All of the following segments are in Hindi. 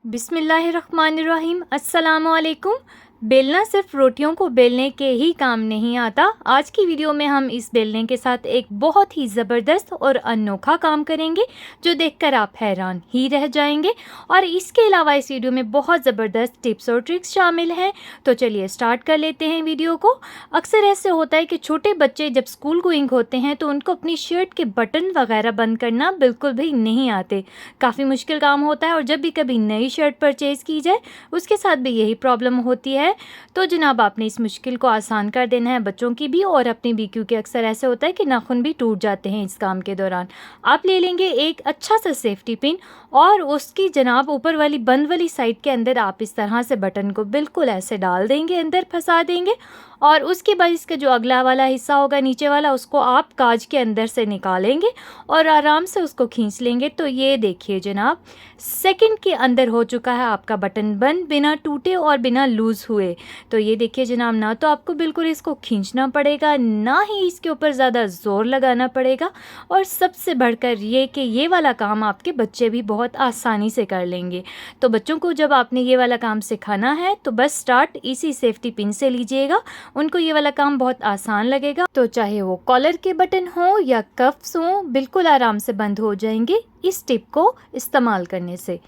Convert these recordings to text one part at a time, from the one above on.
बिस्मिल्लाहिर्रहमानिर्रहीम। अस्सलामुअलैकुम। बेलना सिर्फ रोटियों को बेलने के ही काम नहीं आता। आज की वीडियो में हम इस बेलने के साथ एक बहुत ही ज़बरदस्त और अनोखा काम करेंगे जो देखकर आप हैरान ही रह जाएंगे। और इसके अलावा इस वीडियो में बहुत ज़बरदस्त टिप्स और ट्रिक्स शामिल हैं। तो चलिए स्टार्ट कर लेते हैं वीडियो को। अक्सर ऐसे होता है कि छोटे बच्चे जब स्कूल गोइंग होते हैं तो उनको अपनी शर्ट के बटन वगैरह बंद करना बिल्कुल भी नहीं आते। काफ़ी मुश्किल काम होता है और जब भी कभी नई शर्ट परचेज़ की जाए उसके साथ भी यही प्रॉब्लम होती है। तो जनाब आपने इस मुश्किल को आसान कर देना है, बच्चों की भी और अपनी भी, क्योंकि अक्सर ऐसे होता है कि नाखून भी टूट जाते हैं इस काम के दौरान। आप ले लेंगे एक अच्छा सा सेफ्टी पिन और उसकी जनाब ऊपर वाली बंद वाली साइड के अंदर आप इस तरह से बटन को बिल्कुल ऐसे डाल देंगे, अंदर फंसा देंगे। और उसके बाद इसका जो अगला वाला हिस्सा होगा नीचे वाला, उसको आप काज के अंदर से निकालेंगे और आराम से उसको खींच लेंगे। तो ये देखिए जनाब, सेकंड के अंदर हो चुका है आपका बटन बंद, बिना टूटे और बिना लूज़ हुए। तो ये देखिए जनाब, ना तो आपको बिल्कुल इसको खींचना पड़ेगा, ना ही इसके ऊपर ज़्यादा ज़ोर लगाना पड़ेगा। और सबसे बढ़कर ये कि ये वाला काम आपके बच्चे भी बहुत आसानी से कर लेंगे। तो बच्चों को जब आपने ये वाला काम सिखाना है तो बस स्टार्ट इसी सेफ्टी पिन से लीजिएगा। उनको ये वाला काम बहुत आसान लगेगा। तो चाहे वो कॉलर के बटन हो या कफ्स हो, बिल्कुल आराम से बंद हो जाएंगे इस टिप को इस्तेमाल करने से।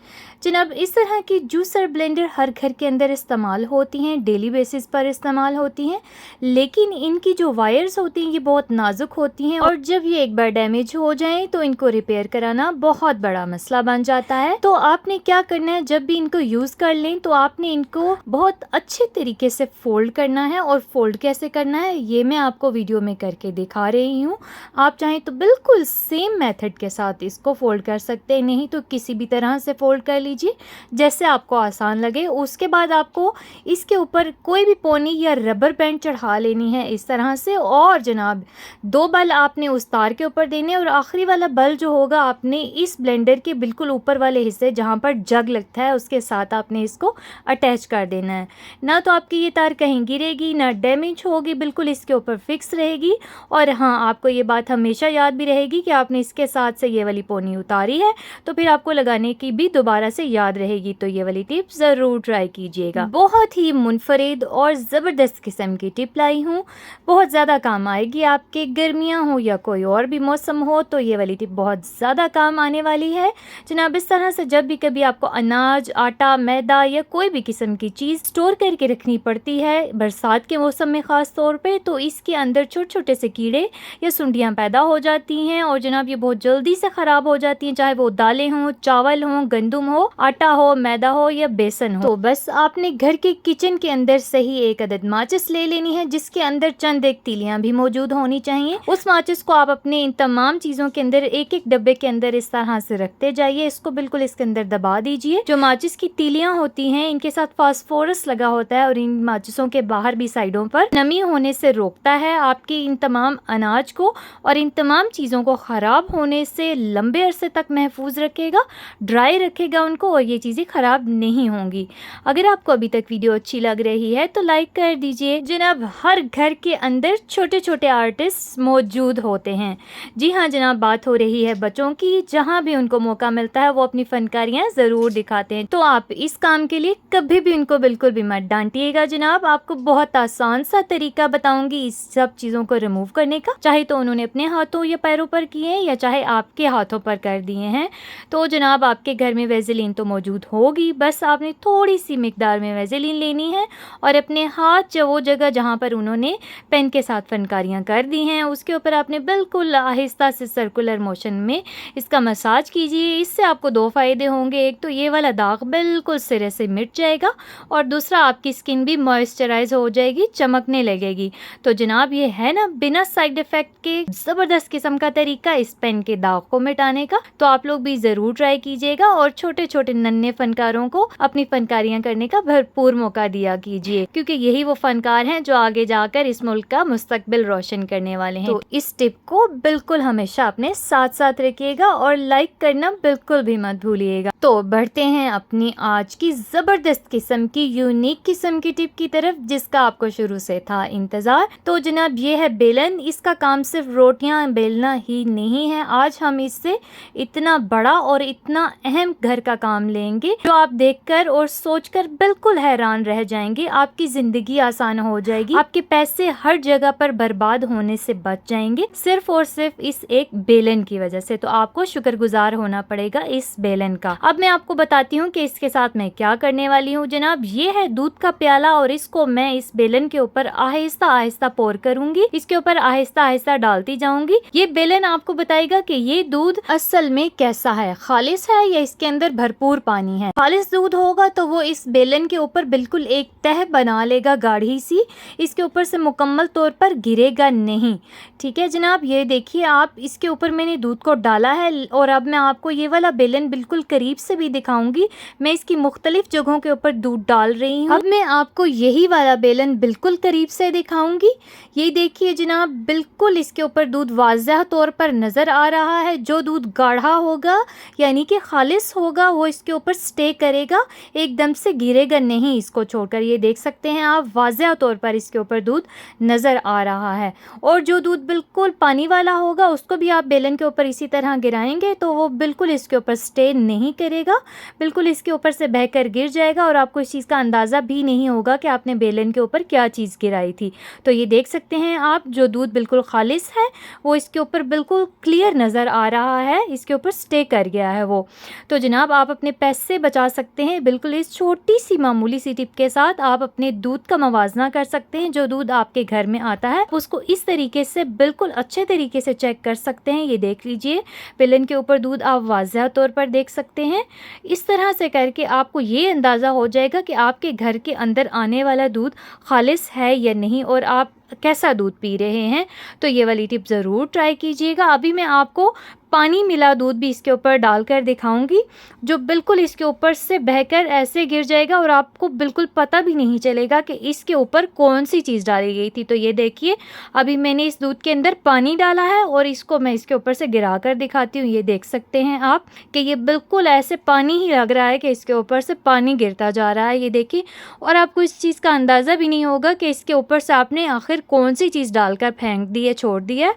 जनाब इस तरह की जूसर ब्लेंडर हर घर के अंदर इस्तेमाल होती हैं, डेली बेसिस पर इस्तेमाल होती हैं, लेकिन इनकी जो वायर्स होती हैं ये बहुत नाजुक होती हैं और जब ये एक बार डैमेज हो जाएं तो इनको रिपेयर कराना बहुत बड़ा मसला बन जाता है। तो आपने क्या करना है, जब भी इनको यूज़ कर लें तो आपने इनको बहुत अच्छे तरीके से फोल्ड करना है। और फोल्ड कैसे करना है ये मैं आपको वीडियो में करके दिखा रही हूँ। आप चाहें तो बिल्कुल सेम मेथड के साथ इसको फोल्ड कर सकते हैं, नहीं तो किसी भी तरह से फोल्ड कर लीजिए जैसे आपको आसान लगे। उसके बाद आपको इसके ऊपर कोई भी पोनी या रबर बैंड चढ़ा लेनी है इस तरह से। और जनाब 2 बल आपने उस तार के ऊपर देने और आखिरी वाला बल जो होगा आपने इस ब्लेंडर के बिल्कुल ऊपर वाले हिस्से जहाँ पर जग लगता है उसके साथ आपने इसको अटैच कर देना है। ना तो आपकी ये तार कहीं गिरेगी ना डैमेज होगी, बिल्कुल इसके ऊपर फिक्स रहेगी। और हाँ, आपको ये बात हमेशा याद भी रहेगी कि आपने इसके साथ से ये वाली पोनी उतारी है तो फिर आपको लगाने की भी दोबारा से याद रहेगी। तो ये वाली टिप ज़रूर ट्राई कीजिएगा। बहुत ही मुनफरिद और ज़बरदस्त किस्म की टिप लाई हूँ, बहुत ज़्यादा काम आएगी आपके। गर्मियाँ हो या कोई और भी मौसम हो तो ये वाली टिप बहुत ज़्यादा काम आने वाली है। जनाब इस तरह से जब भी कभी आपको अनाज, आटा, मैदा या कोई भी किस्म की चीज़ स्टोर करके रखनी पड़ती है बरसात के मौसम में ख़ास तौर पे, तो इसके अंदर छोटे छोटे से कीड़े या सुंडियाँ पैदा हो जाती हैं और जनाब ये बहुत जल्दी से ख़राब हो जाती हैं, चाहे वो दालें हों, चावल हों, गंदम हो, आटा हो, मैदा हो या बेसन हो। तो बस आपने घर के किचन के अंदर से ही एक अदद माचिस ले लेनी है जिसके अंदर चंद एक तीलियाँ भी मौजूद होनी चाहिए। उस माचिस को आप अपने इन तमाम चीज़ों के अंदर एक एक डब्बे के अंदर इस तरह से रखते जाइए। इसको बिल्कुल इसके अंदर दबा दीजिए। जो माचिस की तीलियाँ होती हैं इनके साथ फास्फोरस लगा होता है और इन माचिसों के बाहर भी साइडों पर नमी होने से रोकता है आपके इन तमाम अनाज को और इन तमाम चीज़ों को ख़राब होने से लंबे अरसे तक महफूज रखेगा, ड्राई रखेगा उनको और ये चीज़ें ख़राब नहीं होंगी। अगर आपको अभी तक वीडियो अच्छी लग रही है तो लाइक कर दीजिए। जनाब हर घर के अंदर छोटे छोटे आर्टिस्ट मौजूद होते हैं। जी हाँ जनाब, बात हो रही है बच्चों की। जहाँ भी उनको मौका मिलता है वो अपनी फनकारियाँ ज़रूर दिखाते हैं। तो आप इस काम के लिए कभी भी उनको बिल्कुल भी मत डांटिएगा जनाब। आपको बहुत आसान सा तरीका बताऊंगी इस सब चीज़ों को रिमूव करने का, चाहे तो उन्होंने अपने हाथों या पैरों पर किए या चाहे आपके हाथों पर कर दिए हैं। तो जनाब आपके घर में वेज़ेलिन तो मौजूद होगी, बस आपने थोड़ी सी मिकदार में वेज़ेलिन लेनी है और अपने हाथ वो जगह जहाँ पर उन्होंने पेन के साथ फनकारियाँ कर दी हैं उसके ऊपर आपने बिल्कुल आहिस्ता से सर्कुलर मोशन में इसका मसाज कीजिए। इससे आपको 2 फ़ायदे होंगे। एक तो ये वाला दाग बिल्कुल सिरे से मिट जाएगा और दूसरा आपकी स्किन भी मॉइस्चराइज हो जाएगी, चमकने लगेगी। तो जनाब ये है ना बिना साइड इफ़ेक्ट के ज़बरदस्त किस्म का तरीका इस पेन के दाग को मिटाने का। तो आप लोग भी ज़रूर ट्राई कीजिएगा और छोटे छोटे नन्हे फनकारों को अपनी फनकारियाँ करने का भरपूर मौका दिया कीजिए, क्योंकि यही वो फनकार हैं जो आगे जाकर इस मुल्क का मुस्तकबिल रोशन करने वाले हैं। तो इस टिप को बिल्कुल हमेशा अपने साथ साथ रखिएगा और लाइक करना बिल्कुल भी मत भूलिएगा। तो बढ़ते हैं अपनी आज की ज़बरदस्त किस्म की यूनिक किस्म की टिप की तरफ जिसका आपको शुरू से था इंतज़ार। तो जनाब ये है बेलन। इसका काम सिर्फ रोटियां बेलना ही नहीं है, आज हम इससे इतना बड़ा और इतना अहम घर का काम लेंगे जो आप देखकर और सोचकर बिल्कुल हैरान रह जाएंगे। आपकी ज़िंदगी आसान हो जाएगी, आपके पैसे हर जगह पर बर्बाद होने से बच जाएंगे सिर्फ और सिर्फ इस एक बेलन की वजह से। तो आपको शुक्रगुजार होना पड़ेगा इस बेलन का। अब मैं आपको बताती हूँ कि इसके साथ मैं क्या करने वाली हूँ। जनाब, ये है दूध का प्याला और इसको मैं इस बेलन के ऊपर आहिस्ता आहिस्ता पोर करूंगी, इसके ऊपर आहिस्ता आहिस्ता डालती जाऊंगी। ये बेलन आपको बताएगा कि ये दूध असल में कैसा है, खालिस है या इसके अंदर भरपूर पानी है। खालिस दूध होगा तो वो इस बेलन के ऊपर बिल्कुल एक तह बना लेगा गाढ़ी सी, इसके ऊपर से मुकम्मल तौर पर गिरेगा नहीं। ठीक है जनाब, ये देखिए आप, इसके ऊपर मैंने दूध को डाला है और अब मैं आपको ये वाला बेलन बिल्कुल करीब से भी दिखाऊंगी। मैं इसकी मुख्तलिफ जगहों के ऊपर दूध डाल रही हूँ। अब मैं आपको यही वाला बेलन बिल्कुल करीब से दिखाऊंगी। ये देखिए जनाब, बिल्कुल इसके ऊपर दूध वाज़ह तौर पर नज़र आ रहा है। जो दूध गाढ़ा होगा यानी कि खालिस होगा वो इसके ऊपर स्टे करेगा, एकदम से गिरेगा नहीं इसको छोड़कर। ये देख सकते हैं आप, वाज़ह तौर पर इसके ऊपर दूध नज़र आ रहा है। और जो दूध बिल्कुल पानी वाला होगा उसको भी आप बेलन के ऊपर इसी तरह गिराएंगे तो वो बिल्कुल इसके ऊपर स्टे नहीं करेगा, बिल्कुल इसके ऊपर से बहकर गिर जाएगा और आपको इस चीज़ का अंदाज़ा भी नहीं होगा कि आपने बेलन के ऊपर क्या चीज़ गिराई थी। तो ये देख सकते हैं आप, जो दूध बिल्कुल खालिस है वो इसके ऊपर बिल्कुल क्लियर नज़र आ रहा है, इसके ऊपर स्टे कर गया है वो। तो जनाब, आप अपने पैसे बचा सकते हैं बिल्कुल इस छोटी सी मामूली सी टिप के साथ। आप अपने दूध का मवाजना कर सकते हैं। जो दूध आपके घर में आता है उसको इस तरीके से बिल्कुल अच्छे तरीके से चेक कर सकते हैं। ये देख लीजिए, बेलन के ऊपर दूध आप वाज़ह तौर पर देख सकते हैं। इस तरह से करके आपको ये अंदाज़ा हो जाएगा कि आपके घर के अंदर आने वाला दूध खालिस है या नहीं और आप कैसा दूध पी रहे हैं। तो ये वाली टिप ज़रूर ट्राई कीजिएगा। अभी मैं आपको पानी मिला दूध भी इसके ऊपर डालकर दिखाऊंगी, जो बिल्कुल इसके ऊपर से बहकर ऐसे गिर जाएगा और आपको बिल्कुल पता भी नहीं चलेगा कि इसके ऊपर कौन सी चीज़ डाली गई थी। तो ये देखिए, अभी मैंने इस दूध के अंदर पानी डाला है और इसको मैं इसके ऊपर से गिरा कर दिखाती हूँ। ये देख सकते हैं आप कि ये बिल्कुल ऐसे पानी ही लग रहा है कि इसके ऊपर से पानी गिरता जा रहा है। ये देखिए, और आपको इस चीज़ का अंदाज़ा भी नहीं होगा कि इसके ऊपर से आपने आखिर कौन सी चीज़ डालकर फेंक दी है, छोड़ दी है।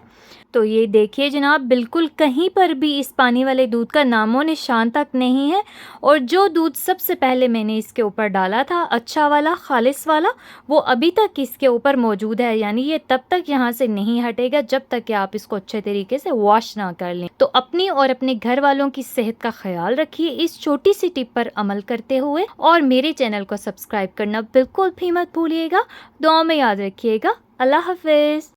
तो ये देखिए जनाब, बिल्कुल कहीं पर भी इस पानी वाले दूध का नामो निशान तक नहीं है। और जो दूध सबसे पहले मैंने इसके ऊपर डाला था, अच्छा वाला खालिस वाला, वो अभी तक इसके ऊपर मौजूद है। यानी ये तब तक यहाँ से नहीं हटेगा जब तक कि आप इसको अच्छे तरीके से वॉश ना कर लें। तो अपनी और अपने घर वालों की सेहत का ख्याल रखिए इस छोटी सी टिप पर अमल करते हुए, और मेरे चैनल को सब्सक्राइब करना बिल्कुल भी मत भूलिएगा। दुआ में याद रखिएगा। अल्लाह हाफिज़।